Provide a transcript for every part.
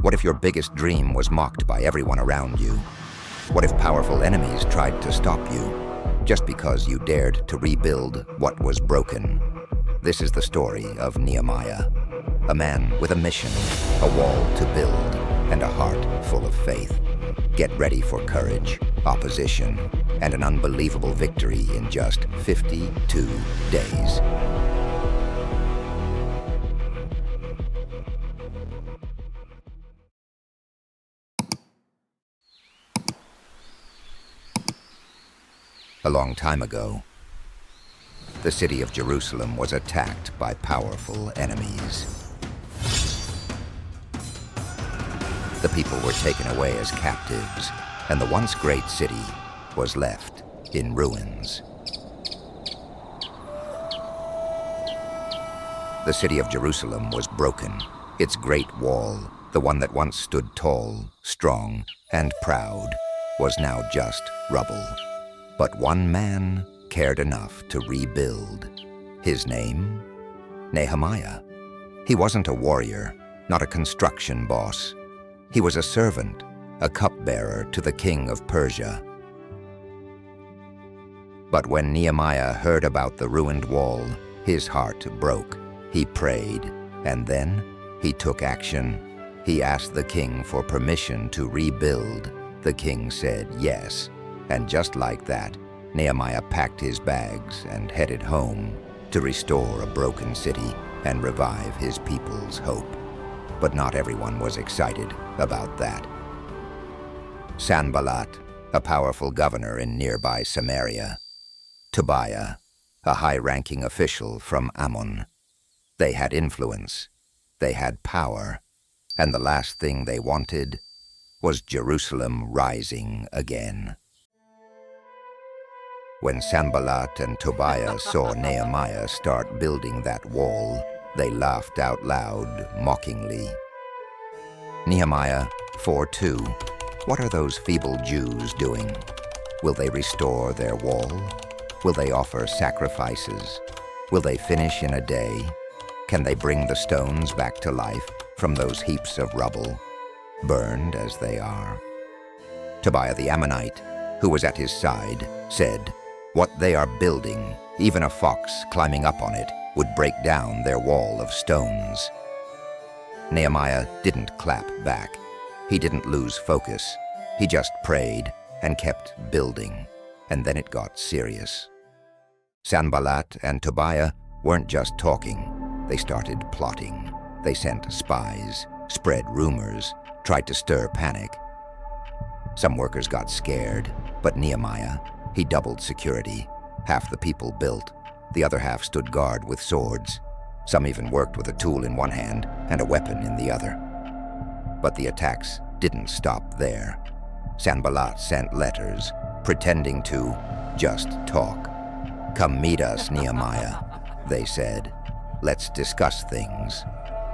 What if your biggest dream was mocked by everyone around you? What if powerful enemies tried to stop you just because you dared to rebuild what was broken? This is the story of Nehemiah, a man with a mission, a wall to build, and a heart full of faith. Get ready for courage, opposition, and an unbelievable victory in just 52 days. A long time ago, the city of Jerusalem was attacked by powerful enemies. The people were taken away as captives, and the once great city was left in ruins. The city of Jerusalem was broken. Its great wall, the one that once stood tall, strong, and proud, was now just rubble. But one man cared enough to rebuild. His name? Nehemiah. He wasn't a warrior, not a construction boss. He was a servant, a cupbearer to the king of Persia. But when Nehemiah heard about the ruined wall, his heart broke. He prayed, and then he took action. He asked the king for permission to rebuild. The king said yes. And just like that, Nehemiah packed his bags and headed home to restore a broken city and revive his people's hope. But not everyone was excited about that. SANBALLAT, a powerful governor in nearby Samaria. TOBIAH, a high-ranking official from Ammon. They had influence, they had power, and the last thing they wanted was Jerusalem rising again. When SANBALLAT and TOBIAH saw Nehemiah start building that wall, they laughed out loud, mockingly. Nehemiah 4:2. What are those feeble Jews doing? Will they restore their wall? Will they offer sacrifices? Will they finish in a day? Can they bring the stones back to life from those heaps of rubble, burned as they are? Tobiah the Ammonite, who was at his side, said, "What they are building, even a fox climbing up on it, would break down their wall of stones." Nehemiah didn't clap back. He didn't lose focus. He just prayed and kept building. And then it got serious. SANBALLAT and TOBIAH weren't just talking. They started plotting. They sent spies, spread rumors, tried to stir panic. Some workers got scared, but Nehemiah, he doubled security. Half the people built. The other half stood guard with swords. Some even worked with a tool in one hand and a weapon in the other. But the attacks didn't stop there. SANBALLAT sent letters, pretending to just talk. "Come meet us, Nehemiah," they said. "Let's discuss things."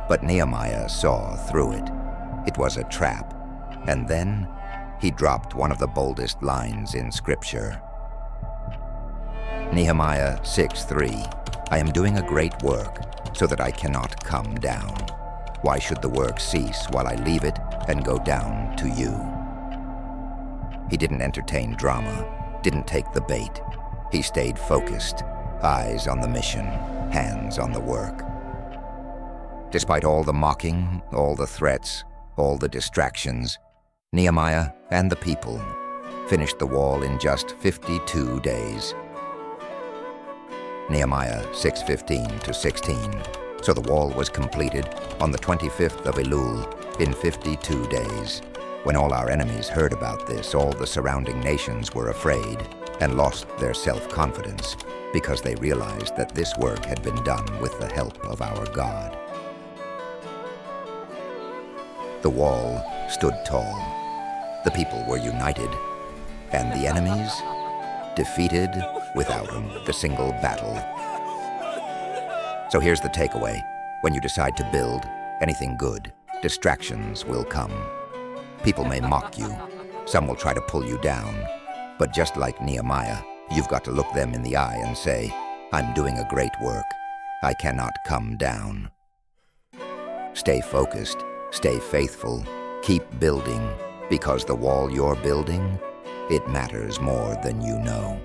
But Nehemiah saw through it. It was a trap. And then he dropped one of the boldest lines in Scripture. Nehemiah 6:3. "I am doing a great work, so that I cannot come down. Why should the work cease while I leave it and go down to you?" He didn't entertain drama, didn't take the bait. He stayed focused, eyes on the mission, hands on the work. Despite all the mocking, all the threats, all the distractions, Nehemiah and the people finished the wall in just 52 days. Nehemiah 6:15-16. So the wall was completed on the 25th of Elul in 52 days. When all our enemies heard about this, all the surrounding nations were afraid and lost their self-confidence because they realized that this work had been done with the help of our God. The wall stood tall. The people were united, and the enemies defeated without a single battle. So here's the takeaway. When you decide to build anything good, distractions will come. People may mock you. Some will try to pull you down. But just like Nehemiah, you've got to look them in the eye and say, "I'm doing a great work. I cannot come down." Stay focused, stay faithful, Keep building, because the wall you're building, it matters more than you know.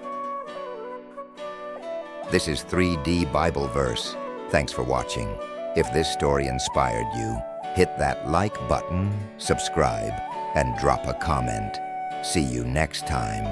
This is 3D Bibleverse. Thanks for watching. If this story inspired you, hit that like button, subscribe, and drop a comment. See you next time.